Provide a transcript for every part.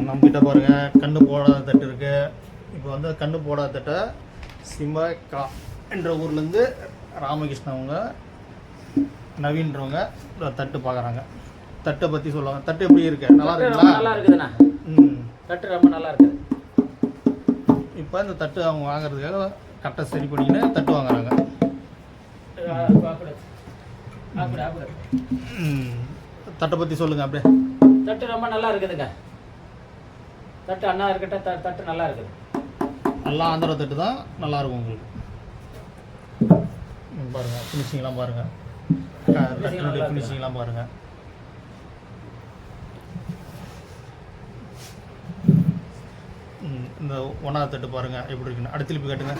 நம்மகிட்ட பாருங்கள் கண்ணு போடாத தட்டு இருக்குது. இப்போ வந்து கண்ணு போடாத தட்டை சிம்மக்கா என்ற ஊர்லேருந்து ராமகிருஷ்ணன் அவங்க நவீன்றவங்க தட்டு பார்க்குறாங்க. தட்டை பற்றி சொல்லுவாங்க. தட்டு எப்படி இருக்கு? நல்லா இருக்குங்களா? நல்லா இருக்குதுண்ணா. தட்டு ரொம்ப நல்லா இருக்குது. இப்போ இந்த தட்டு அவங்க வாங்குறதுக்காக கட்டை சரி பண்ணிக்கின்னு தட்டு வாங்குறாங்க. தட்டை பற்றி சொல்லுங்கள் அப்படியே. தட்டு ரொம்ப நல்லா இருக்குதுங்க. தட்டு அண்ணா இருக்கட்ட தட்டு நல்லா இருக்குது. நல்லா ஆந்திரா தட்டு தான் நல்லாயிருக்கும் உங்களுக்கு. பாருங்கள் ஃபினிஷிங்லாம் பாருங்கள். தட்டினுடைய ஃபினிஷிங்லாம் பாருங்கள். இந்த ஒன்றாவது தட்டு பாருங்கள் எப்படி இருக்குன்னு. அடுத்து திருப்பி காட்டுங்க.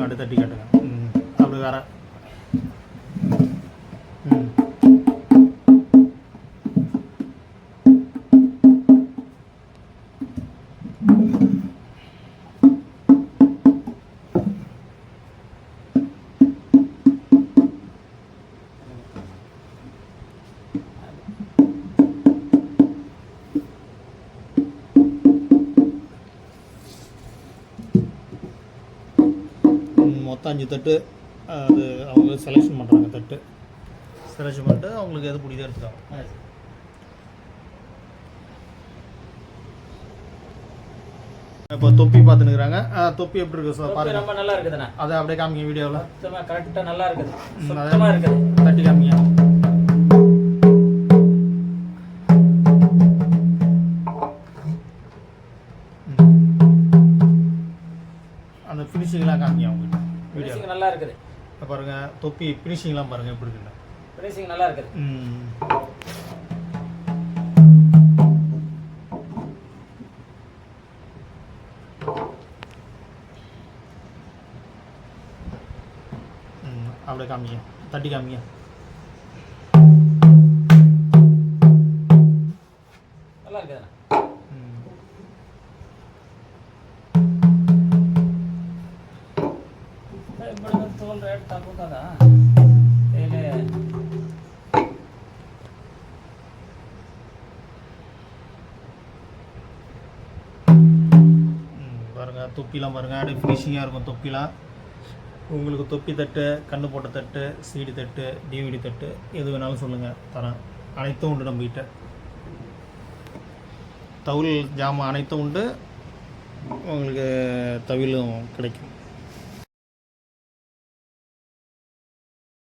அடுத்து தட்டி காட்டுங்க. அப்படி வேற. மொத்தம் 5 தட்டு அது அவங்க செலெக்ஷன் பண்ணுறாங்க. தட்டு செலெக்ஷன் பண்ணிட்டு அவங்களுக்கு எது பிடிக்குதோ எடுத்துக்காங்க. இப்போ தொப்பி பார்த்துனுக்குறாங்க. தொப்பி எப்படி இருக்கு சார் பாருங்க. ரொம்ப நல்லா இருக்குதுண்ணா. அதை அப்படியே காமிங்க வீடியோவில். கரெக்டாக நல்லா இருக்குது. சுத்தமாக இருக்குது. தட்டி காமிங்க. அந்த ஃபினிஷிங்லாம் காமிங்க அவங்ககிட்ட வீடியோ. நல்லா இருக்குது. பாருங்க தொப்பி ஃபினிஷிங்லாம் பாருங்க எப்படி இருக்குன்னு. ஃபினிஷிங் நல்லா இருக்குது. அப்படியே காமிங்க. தட்டி காமிங்க. நல்லா இருக்குதுண்ணா. தோல் ரேட் తక్కువ కదా. பாருங்க தொப்பிலாம் பாருங்க அப்படியே ஃபினிஷிங்காக இருக்கும். தொப்பிலாம் உங்களுக்கு தொப்பி தட்டு, கண்ணு போட்ட தட்டு, சிடி தட்டு, டிவிடி தட்டு எது வேணாலும் சொல்லுங்கள் தரேன். அனைத்தும் உண்டு நம்மகிட்ட. தவில் ஜாமான் அனைத்தும் உண்டு. உங்களுக்கு தவிலும் கிடைக்கும்.